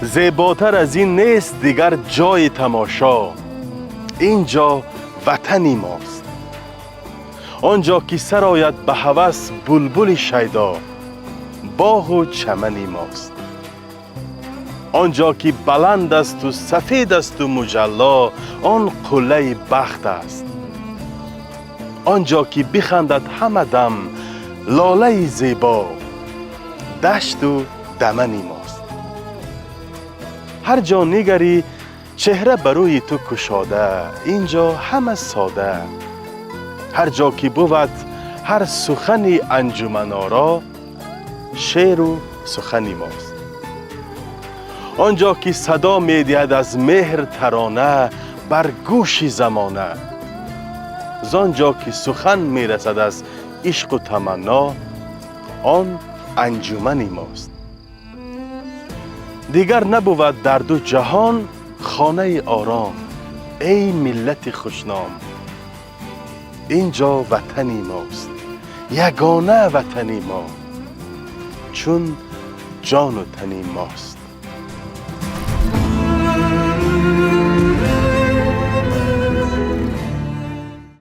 زیباتر از این نیست دیگر جای تماشا. اینجا وطنی ماست، آنجا که سر آید به هوس بلبل شیدا، باغ و چمنی ماست. آنجا که بلند است و سفید است و مجلا، آن قله بخت است. آنجا که بخندد همه دم لاله زیبا، دشت و دمنی ماست. هر جا نگری چهره بروی تو کشاده، اینجا همه ساده. هر جا که بود هر سخنی انجمن آرا، شعر و سخنی ماست. آنجا که صدا میدهد از مهر ترانه بر گوش زمانه، زانجا که سخن میرسد از عشق و تمنا، آن انجمنی ماست. دیگر نبود در دو جهان خانه آرام، ای ملت خوشنام. اینجا وطنی ماست، یگانه وطنی ما، چون جان و تنی ماست.